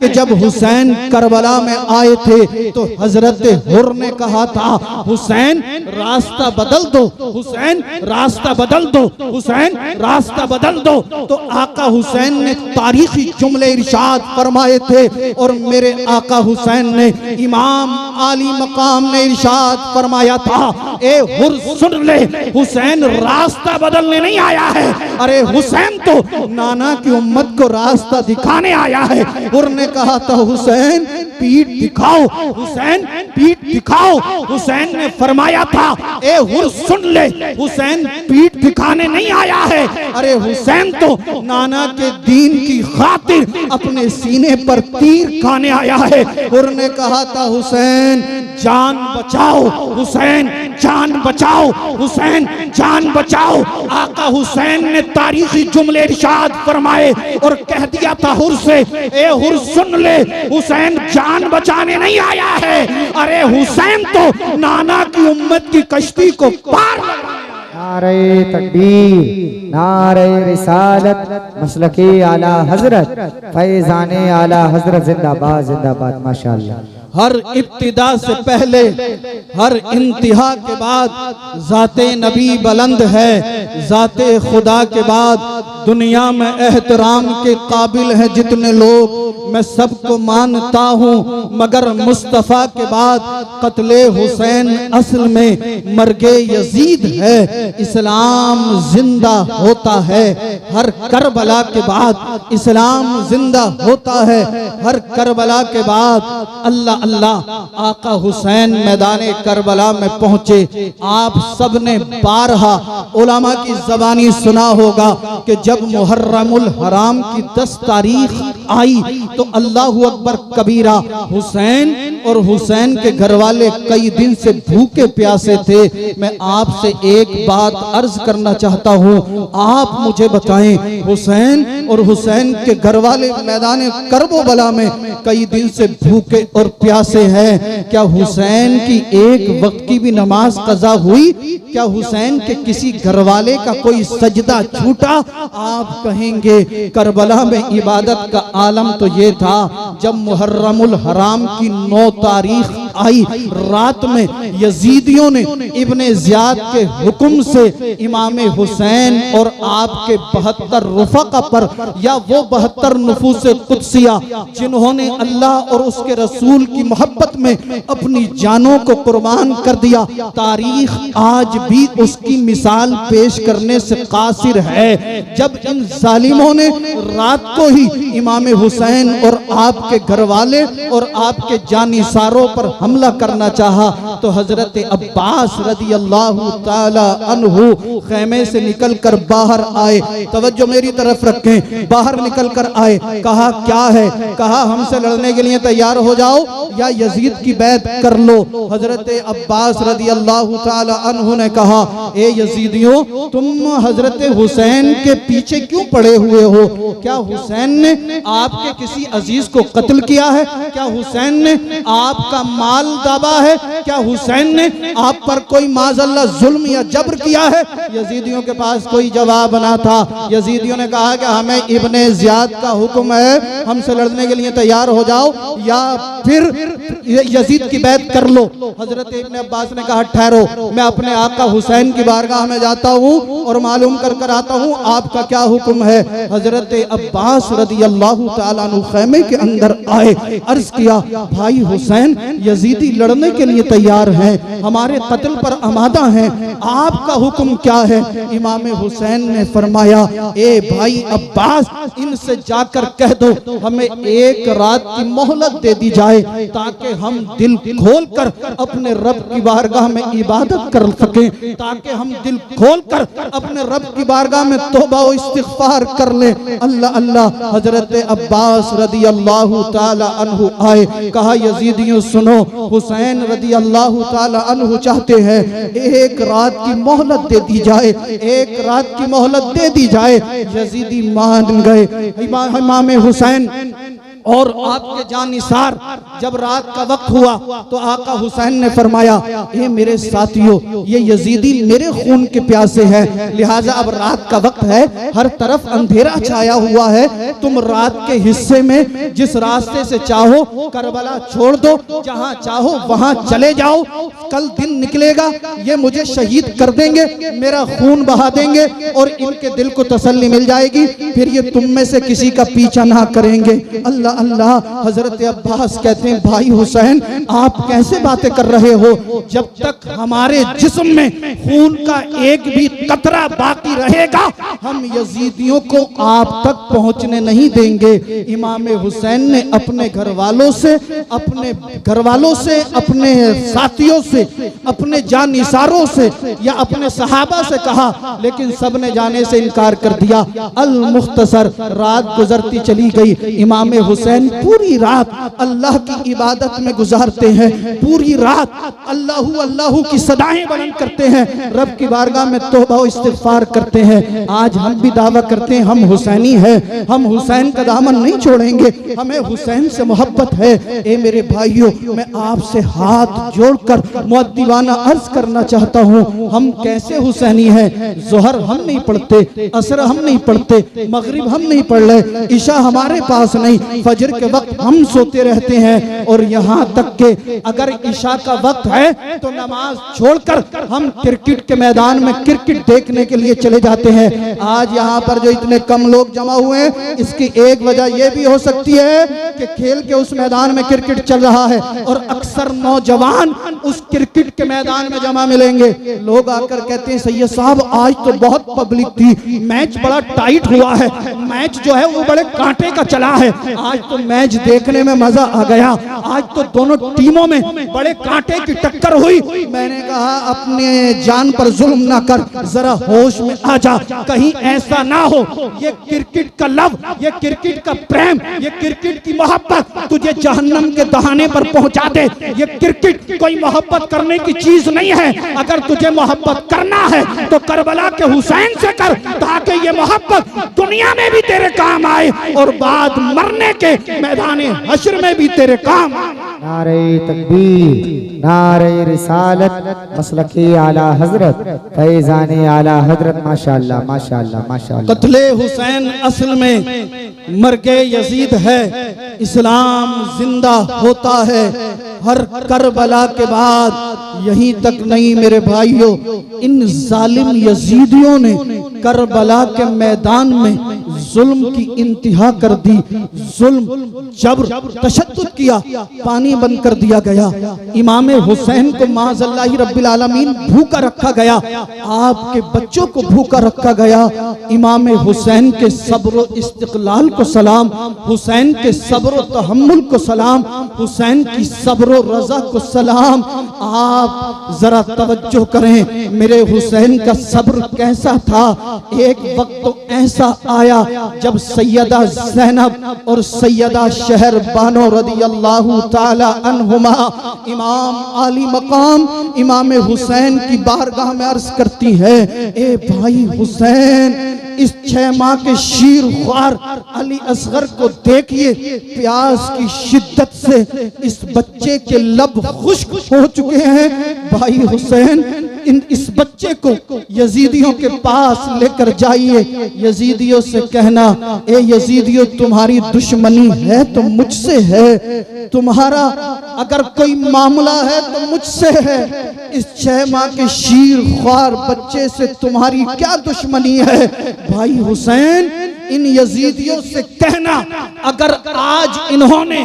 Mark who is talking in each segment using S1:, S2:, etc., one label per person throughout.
S1: कि जब हुसैन करबला में आए थे तो हजरत हुर ने कहा था, हुसैन रास्ता बदल दो, हुसैन रास्ता बदल दो, हुसैन रास्ता बदल दो। तो आका हुसैन ने तारीखी जुमले इरशाद फरमाए थे और मेरे आका हुसैन ने इमाम आली मकाम ने इरशाद फरमाया था, ए हुर सुन ले, हुसैन रास्ता बदलने नहीं आया है, अरे हुसैन तो नाना की उम्मत को रास्ता दिखाने आया है। हुर ने कहा था, हुसैन पीठ दिखाओ, हुसैन पीठ दिखाओ। हुसैन ने फरमाया था, ए हुर सुन ले, हुसैन पीठ दिखाने नहीं आया है, अरे हुसैन तो नाना के दीन की खातिर अपने सीने पर तीर खाने आया है। हुर ने कहा था, हुसैन जान बचाओ, हुसैन जान बचाओ, हुसैन जान बचाओ। आका हुसैन ने तारीखी जुमले इरशाद फरमाए और कह दिया था हुर से, ए हुर सुन ले, हुसैन जान बचाने नहीं आया है, अरे हुसैन तो नाना की उम्मत की कश्ती को पार।
S2: नारे तकबीर, नारे रिसालत, मसलके आला हजरत, फैजाने आला हजरत, जिंदाबाद जिंदाबाद माशाअल्लाह।
S1: हर इब्तिदा से पहले हर इंतहा के बाद जाते नबी बुलंद है, जाते खुदा के बाद दुनिया में एहतराम के काबिल है जितने लोग, मैं सबको मानता हूँ, मगर मुस्तफ़ा के बाद कत्ले हुसैन असल में मर्गे यजीद है। इस्लाम जिंदा होता है हर करबला के बाद, इस्लाम जिंदा होता है हर करबला के बाद। अल्लाह अल्लाह आका हुसैन मैदाने करबला में पहुंचे। आप सब ने बारहा उलमा की ज़बानी सुना होगा कि जब मुहर्रमुल हराम की 10 तारीख आई तो अल्लाहु अकबर कबीरा, हुसैन और हुसैन के घर वाले कई दिन से भूखे प्यासे थे। मैं आपसे एक बात अर्ज करना चाहता हूँ, आप मुझे बताएं, हुसैन और हुसैन के घर वाले मैदान करबला में कई दिन से भूखे और प्यासे हैं, क्या हुसैन की एक वक्त की भी नमाज कज़ा हुई? क्या हुसैन के किसी घरवाले का कोई सजदा छूटा? आप कहेंगे करबला में इबादत का आलम तो ये था, जब मुहर्रमुल हराम की 9 तारीख आई, रात में यजीदियों ने इब्ने ज़ियाद के हुक्म से इमाम हुसैन और आपके 72 रुफ़क़ा पर, या वो 72 नफूस कुदसिया जिन्होंने अल्लाह और उसके रसूल की मोहब्बत में अपनी जानों को कुर्बान कर दिया, तारीख आज भी उसकी मिसाल पेश करने से कासिर है। जब इन जालिमों ने रात को ही इमाम हुसैन और आपके घर वाले और आपके जानिसारों पर हमला करना चाहा तो हजरत अब्बास रदी अल्लाह ताला अन्हु खेमे से निकल कर बाहर आए। तवज्जो मेरी तरफ रखें, बाहर निकल कर आए। कहा क्या है? कहा हमसे लड़ने के लिए तैयार हो जाओ या यजीद की बैत कर लो। हजरत अब्बास रदी अल्लाह ताला अन्हु ने कहा, ए यजीदियों, तुम हजरत हुसैन के पीछे क्यों पड़े हुए हो? क्या हुसैन ने आपके किसी अजीज को कत्ल किया है? क्या हुसैन ने आपका माल दाबा है? क्या हुसैन ने आप पर कोई माज़अल्लाह जुल्म या जबर किया है? यजीदियों के पास कोई जवाब ना था। यजीदियों ने कहा कि हमें इब्ने ज़ियाद का हुक्म है, हमसे लड़ने के लिए तैयार हो जाओ या फिर यजीद की बैत कर लो। हजरत इब्ने अब्बास ने कहा, ठहरो, मैं अपने आका हुसैन की बारगाह में जाता हूँ और मालूम कर कर आता हूँ आपका क्या हुक्म है। हजरत अब्बास रदी अल्लाह ताला अन्हु खैमे के अंदर आए, अर्ज किया, भाई हुसैन, यजीदी लड़ने के लिए तैयार हैं, हमारे कत्ल पर आमादा हैं, आपका हुक्म क्या है? इमाम हुसैन ने फरमाया, ए भाई अब्बास, इनसे जाकर कह दो हमें एक रात की मोहलत दे दी जाए ताकि हम दिल खोल कर अपने रब की बारगाह में इबादत कर सकें, ताकि हम दिल खोल कर अपने रब की बारगाह में तौबा और इस्तिग़फ़ार कर लें। अल्लाह अल्लाह। हजरत अब्बास रदी अल्लाह ताला अन्हु आए, कहा, यजीदियों सुनो, हुसैन रदी अल्लाह ताला अन्हु चाहते हैं एक रात की मोहलत दे दी जाए, एक रात की मोहलत दे दी जाए। यजीदी मान गए। इमाम हुसैन और आपके जानिसार जब रात का वक्त हुआ तो आका हुसैन ने फरमाया, ये मेरे साथियों, ये यजीदी मेरे खून के प्यासे हैं, लिहाजा अब रात का वक्त है, हर तरफ अंधेरा छाया हुआ है, तुम रात के हिस्से में जिस रास्ते से चाहो करबला छोड़ दो, जहां चाहो वहां चले जाओ, कल दिन निकलेगा, ये मुझे शहीद कर देंगे, मेरा खून बहा देंगे और इनके दिल को तसल्ली मिल जाएगी, फिर ये तुम में से किसी का पीछा ना करेंगे। अल्लाह अल्लाह। हजरत अब्बास कहते हैं, भाई हुसैन आप कैसे बातें कर रहे हो, जब तक हमारे जिस्म में खून का एक भी कतरा बाकी रहेगा हम यजीदियों को आप तक पहुंचने नहीं देंगे। इमाम हुसैन ने अपने घर वालों से, अपने साथियों से, अपने जानिसारों से या अपने सहाबा से कहा, लेकिन सबने जाने से इनकार कर दिया। अल मुख्तसर रात गुजरती चली गई। इमाम हुसैन पूरी रात अल्लाह की इबादत में गुजारते हैं, पूरी रात अल्लाहू अल्लाहू की सदाएं बुलंद करते हैं, रब की बारगाह में तौबा व इस्तिग़फ़ार करते हैं। आज हम भी दावा करते हैं हम हुसैनी हैं, हम हुसैन का दामन नहीं छोड़ेंगे, हमें हुसैन से मोहब्बत है। ए मेरे भाइयों, मैं आपसे हाथ जोड़कर मुअद्दिबाना अर्ज करना चाहता हूँ, हम कैसे हुसैनी हैं। ज़ोहर हम नहीं पढ़ते, असर हम नहीं पढ़ते, मगरिब हम नहीं पढ़ रहे, ईशा हमारे पास नहीं, फजर के वक्त हम सोते रहते हैं, और यहाँ तक के अगर ईशा का वक्त है तो नमाज छोड़कर हम क्रिकेट के मैदान में क्रिकेट देखने के लिए चले जाते हैं। आज यहाँ पर जो इतने कम लोग जमा हुए हैं, इसकी एक वजह यह भी हो सकती है कि खेल के उस मैदान में क्रिकेट चल रहा है और अक्सर नौजवान उस क्रिकेट के मैदान में जमा मिलेंगे। लोग आकर कहते हैं, सैयद साहब आज तो बहुत पब्लिक थी, मैच बड़ा टाइट हुआ है, मैच जो है वो बड़े कांटे का चला है, आज तो मैच देखने में मजा आ गया, आज तो दोनों टीमों में बड़े कांटे की टक्कर हुई। मैंने कहा अपने जान पर जुल्म ना कर, जरा होश में आ जा, कहीं ऐसा ना हो ये क्रिकेट का लव, ये क्रिकेट का प्रेम, ये क्रिकेट की मोहब्बत तुझे जहन्नम के दहाने पर पहुंचा दे। ये क्रिकेट कोई मोहब्बत करने की चीज नहीं है, अगर तुझे मोहब्बत करना है तो करबला के हुसैन से कर, ताकि ये मोहब्बत दुनिया में भी तेरे काम आए और बाद मरने के मैदान हश्र में भी तेरे काम।
S2: नारे तकबीर, नारे रिसालत, मसलके आला हजरत, फैज़ाने आला हजरत। माशाअल्लाह माशाअल्लाह माशाअल्लाह।
S1: कत्ले हुसैन असल में मर्गे यजीद है, इस्लाम जिंदा होता है हर करबला के बाद। यहीं तक नहीं मेरे भाइयों, इन जालिम यजीदियों ने करबला के मैदान में जुल्म की इंतहा कर दी, जुल्म जबर तशद्दुद किया, पानी बंद कर दिया गया। इमाम हुसैन को माज़अल्लाह रब्बिल आलमीन भूखा रखा गया, आपके बच्चों को भूखा रखा गया। इमाम हुसैन के सब्र इस्तिक़लाल को सलाम, हुसैन के सब्र तहम्मुल को सलाम, हुसैन की सब्र रज़ा को सलाम। आप जरा तवज्जो करें, मेरे हुसैन का सब्र कैसा था। एक वक्त तो ऐसा आया जब सैयदा ज़ैनब और सैयदा शहर बानो रदियल्लाहु ताला अन्हुमा इमाम आली मकाम इमाम हुसैन की बारगाह में अर्ज करती है, ए भाई हुसैन, इस 6 माह के शीर ख्वार अली असगर को देखिए, प्यास की शिद्दत से इस बच्चे के लब खुश्क हो चुके हैं। भाई हुसैन, इस बच्चे को यजीदियों के पास लेकर जाइए, यजीदियों से कहना, ए यजीदियों तुम्हारी दुश्मनी है तो मुझसे है, तुम्हारा अगर कोई मामला है तो मुझसे है, इस 6 माह के शीर ख्वार बच्चे से तुम्हारी क्या दुश्मनी है। भाई हुसैन, इन यजीदियों से कहना, अगर आज इन्होंने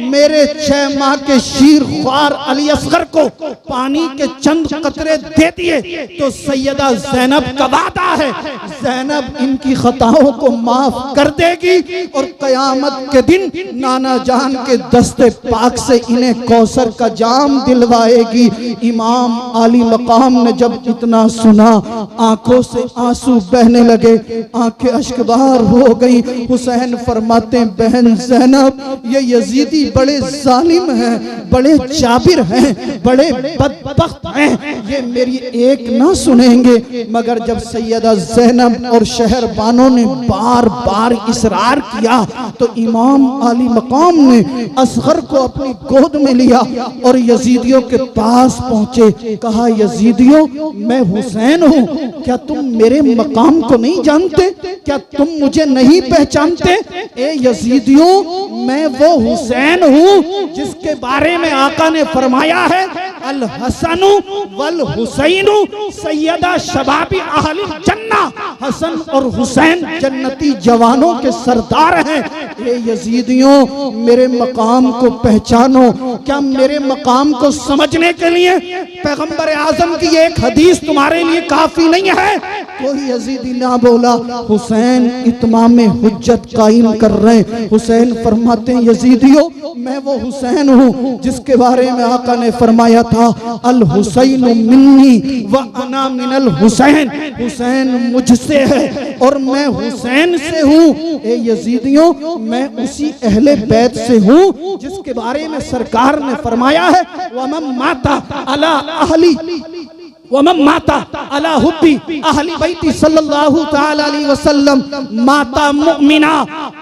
S1: मेरे 6 माह के शीर ख्वार अली असगर को पानी के चंद कतरे दे दिए तो सैयदा ज़ैनब का वादा है, ज़ैनब इनकी खताओं को माफ कर देगी और कयामत के दिन नाना जान के दस्ते पाक से इन्हें कौसर का जाम दिलवाएगी। इमाम आली मकाम ने जब इतना सुना, आंखों से आंसू बहने लगे, आंखें अश्कबार हो गई। हुसैन फरमाते हैं बहन ज़ैनब, ये यजीदी बड़े जालिम हैं, बड़े जाबिर हैं, बड़े बदबख्त हैं, ये मेरी एक ना सुनेंगे। मगर जब सैयदा ज़ैनब और शहरबानों ने बार बार इसरार किया तो इमाम आली मकाम ने असगर को अपनी गोद में लिया और यजीदियों के पास पहुंचे। कहा यजीदियों, मैं हुसैन हूँ, क्या तुम मेरे मकाम को नहीं जानते? क्या तुम मुझे नहीं पहचानते? ए यजीदियों, मैं वो हुसैन हूँ जिसके बारे में आका ने फरमाया है अल हसनु वल हुसैनु सैयदा शबाबी अहली जन्ना। हसन और हुसैन जन्नती जवानों के सरदार हैं। ए यजीदियों, मेरे मकाम को पहचानो। क्या मेरे मकाम को समझने के लिए पैगंबर आजम की एक हदीस तुम्हारे लिए काफी नहीं है? कोई यजीदी ना बोला। हुसैन इत्माम हुज्जत कायम कर रहे हैं। हुसैन फरमाते हैं यजीदियों, मैं वो हुसैन हूँ जिसके बारे में आका ने फरमाया था अल हुसैन मिन्नी व अना मिनल हुसैन। हुसैन मुझसे है और मैं हुसैन से हूँ। ए यजीदियों, मैं उसी अहले बैत से हूँ जिसके बारे में सरकार ने फरमाया है वमन माता अला अहली वमन माता अला हुब्बी अहली बैती सल्लल्लाहु तआला अलैहि वसल्लम माता मुमिना।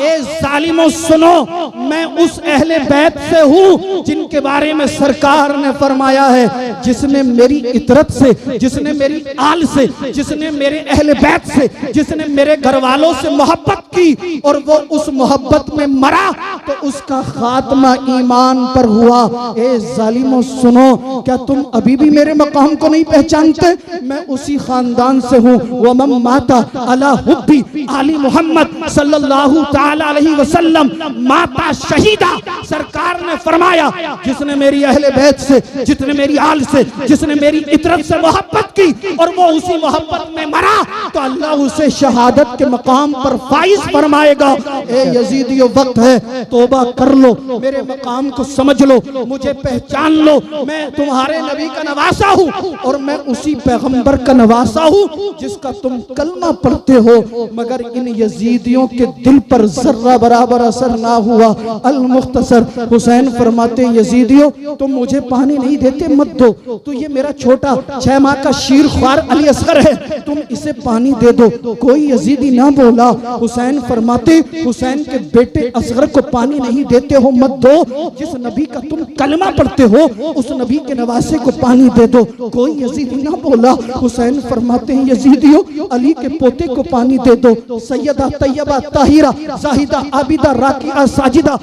S1: ए जालिमों सुनो, मैं उस अहले बैत से हूँ जिनके बारे में सरकार ने फरमाया है जिसने मेरी इतरत से, जिसने मेरी आल से, जिसने मेरे अहले बैत से, जिसने मेरे घर वालों से मोहब्बत की और वो उस मोहब्बत में मरा तो उसका खात्मा ईमान पर हुआ। ए जालिमों सुनो, क्या तुम अभी भी मेरे मकाम को नहीं पहचानते? मैं उसी खानदान से हूँ। वमन माता अला हुब्बी आली मोहम्मद सल्लल्लाहु तआला अलैहि वसल्लम माता शहीदा। सरकार ने फरमाया जिसने मेरी अहले बैत से, जिसने मेरी आल से, जिसने मेरी इतरत से मोहब्बत की और वो उसी मोहब्बत में मरा तो अल्लाह उसे शहादत के मकाम पर फाइज फरमाएगा। ए यजीदियों, वक्त है, तौबा कर लो, मेरे मकाम को समझ लो, मुझे पहचान लो। मैं तुम्हारे नबी का नवासा हूँ और मैं उसी पैगंबर का नवासा हूँ जिसका तुम कलमा पढ़ते हो। मगर इन यजीदियों के दिल पर जर्रा बराबर असर ना हुआ। अल मुख्तसर हुसैन फरमाते यजीदियों, तुम मुझे पानी नहीं देते मत दो, तो ये मेरा छोटा 6 माह का शीर ख्वार अली असगर है, तुम इसे पानी दे दो। कोई यजीदी ना बोला। हुसैन फरमाते हुसैन के बेटे असगर को पानी नहीं देते हो मत दो, जिस नबी का तुम कलमा पढ़ते हो उस नबी के नवासे को पानी दे दो। कोई यजीदी ना बोला। हुसैन फरमाते हैं यजीदियों, अली के पोते को पानी दे दो। सैयदा तैयबा ताहिरा जाहिदा आबिदा राकिया साजिदा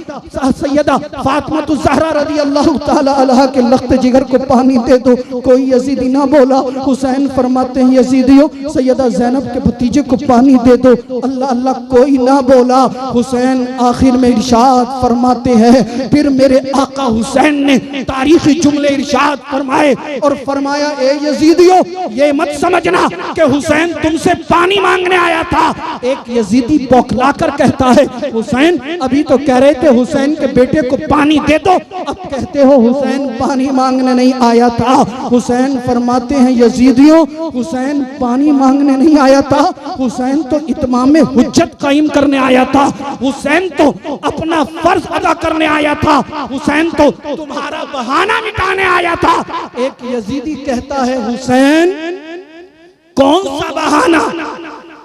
S1: सैयदा फातिमा ज़हरा रज़ी अल्लाह ताला अन्हा के लख्त जिगर को पानी दे दो। कोई यजीदी ना बोला। हुसैन फरमाते हैं यजीदियों, सैयदा ज़ैनब के भतीजे को पानी दे दो। अल्लाह अल्लाह, कोई ना बोला। हुसैन आखिर में इरशाद फरमाते हैं, फिर मेरे आका हुसैन ने तारीखी जुमले इरशाद फरमाए और फरमाया ए यजीदियों, ये मत समझना कि हुसैन तुमसे पानी मांगने आया था। एक यजीदी बौखलाकर कहता है हुसैन अभी तो कह रहे थे हुसैन के बेटे को पानी दे दो, अब कहते हो हुसैन पानी मांगने नहीं आया था। हुसैन फरमाते हैं यजीदियों, हुसैन पानी मांगने नहीं आया था, हुसैन तो इत्माम हुज्जत कायम करने आया था, हुसैन तो अपना फर्ज अदा करने आया था, हुसैन तो तुम्हारा बहाना मिटाने आया था। एक यजीदी कहता है हुसैन कौन सा बहाना,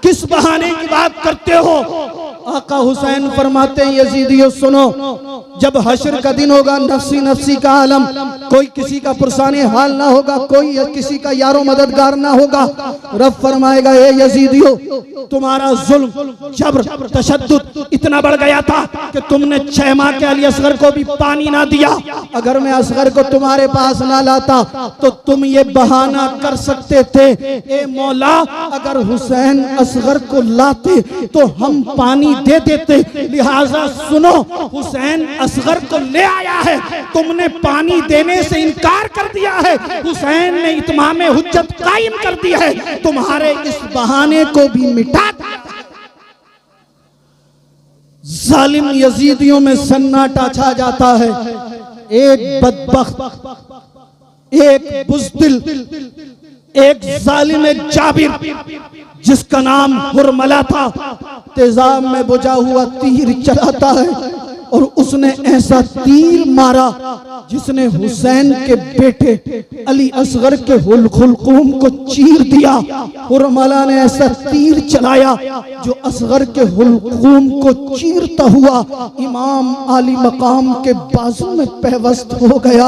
S1: किस बहाने की बात करते हो? आका हुसैन फरमाते हैं यजीदियों सुनो, जब हश्र का दिन होगा, नफ्सी नफ्सी का आलम, कोई किसी का पुरसाने हाल ना होगा, कोई किसी का यारो मददगार ना होगा। रब फरमाएगा ए यजीदियों, तुम्हारा जुल्म जबर तशद्दुद इतना बढ़ गया था कि तुमने 6 माह के अली असगर को भी पानी ना दिया। अगर मैं असगर को तुम्हारे पास ना लाता तो तुम ये बहाना कर सकते थे, ए मौला अगर हुसैन असगर को लाते तो हम पानी दे देते। लिहाजा सुनो, हुसैन असगर को ले आया है, तुमने पानी देने से इनकार कर दिया है, हुसैन ने इत्माम हुज्जत कायम कर दी है, तुम्हारे इस बहाने को भी मिटा दिया। जालिम यजीदियों में सन्नाटा छा जाता है। एक बदबख्त, एक बुज़दिल, एक जालिम जाबिर जिसका नाम हुरमला था, तेजाब में बुझा हुआ तीर चलाता है और उसने ऐसा तीर मारा जिसने हुसैन के बेटे अली असगर के हुलकुम को चीर दिया। हुरमला ने ऐसा तीर चलाया जो असगर के हुलकुम को चीरता हुआ इमाम आली मकाम के बाजू में पैवस्त हो गया।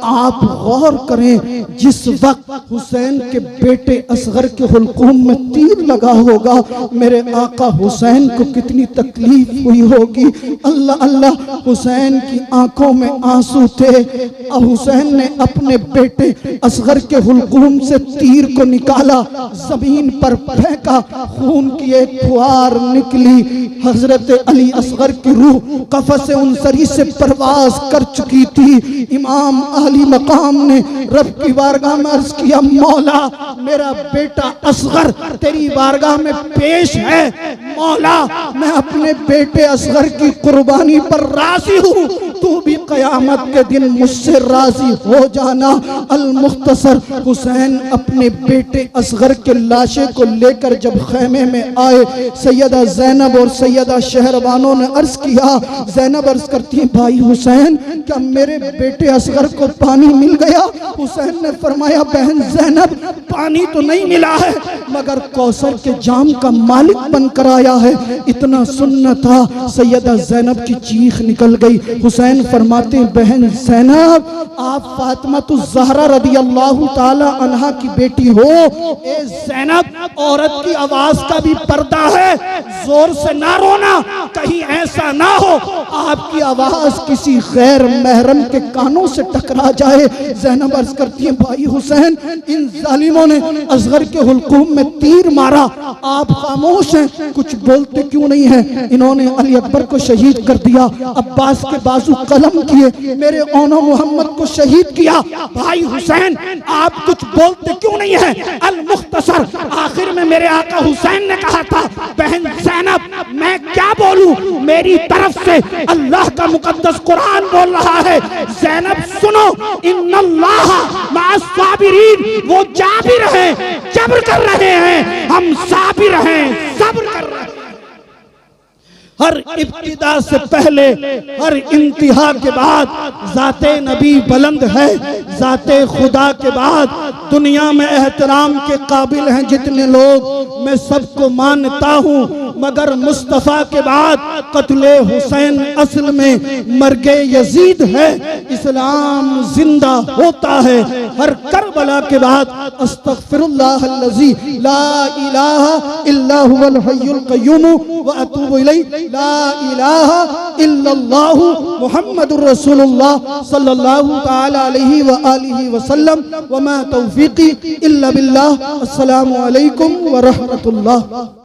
S1: आप गौर करें, जिस वक्त हुसैन के बेटे असगर के हुलकुम में तीर लगा होगा, मेरे आका हुसैन को कितनी तकलीफ हुई होगी। अल्लाह अल्लाह, हुसैन की आंखों में आंसू थे। अब हुसैन ने अपने बेटे असगर के हुलकुम से तीर को निकाला, जमीन पर फेंका, खून की एक फुहार निकली। हजरत अली असगर की रूह कफस उनसरी से परवाज कर चुकी थी। इमाम आली मकाम ने रब की बारगाह में अर्ज किया, मौला मेरा बेटा असगर तेरी बारगाह में पेश है। मौला मैं अपने बेटे असगर की कुर्बानी पर राजी हूँ, तू भी कयामत के दिन मुझसे राजी हो जाना। अल मुख्तसर, हुसैन अपने बेटे असगर के लाशे को लेकर जब खैमे में आए, सैयदा ज़ैनब और सैयदा शहरबानों ने अर्ज किया। ज़ैनब अर्ज करती है, भाई हुसैन क्या मेरे बेटे असगर को पानी मिल गया? हुसैन ने फरमाया, बहन ज़ैनब पानी तो नहीं मिला है मगर कौसर के जाम का मालिक बनकर आया है। इतना सुनना था, सैयदा ज़ैनब की चीख निकल गई। हुसैन फरमाते हैं, बहन ज़ैनब आप फातिमा तो ज़हरा रदी अल्लाह ताला अन्हा की बेटी हो। ए ज़ैनब, औरत की आवाज का भी पर्दा है, जोर से ना रोना, कहीं ऐसा ना हो आपकी आवाज किसी गैर महरम के कानों से टकरा जाए। ज़ैनब अर्ज करती है, भाई हुसैन इन जालिमों ने असगर के हुलकुम में तीर मारा, आप खामोश हैं, कुछ बोलते क्यों नहीं है? इन्होंने अली अकबर को शहीद कर दिया, अब्बास के बाजू कलम किए, मेरे औनो मोहम्मद को शहीद किया। भाई हुसैन आप कुछ बोलते क्यों नहीं है? अल मुख्तसर, आखिर में मेरे आका हुसैन ने कहा था, बहन ज़ैनब मैं क्या बोलूं, मेरी तरफ से अल्लाह का मुकद्दस कुरान बोल रहा है। ज़ैनब सुनो, इन्नल्लाह मअस साबिरीन, वो जाबिर हैं, जब्र कर रहे हैं, हम साबिर हैं, सब्र कर रहे हैं। हर इब्तिदा से पहले, हर इंतहा के बाद ज़ाते नबी बुलंद है। ज़ाते खुदा के बाद दुनिया में एहतराम के काबिल हैं जितने लोग, मैं सबको मानता हूँ, मगर मुस्तफ़ा के बाद कत्ले हुसैन असल में मर्गे यजीद है। इस्लाम जिंदा होता है हर करबला के बाद। अस्तगफिरुल्लाह अल्लज़ी ला इलाहा इल्ला हुवल हय्युल क़य्यूम व अतूबु इलैहि, ला इलाहा इल्लल्लाहु मुहम्मदुर रसूलुल्लाह सल्लल्लाहु तआला अलैहि व आलिहि व सल्लम, व मा तौफीकी इल्ला बिल्लाह। अस्सलामु अलैकुम व रहमतुल्लाह।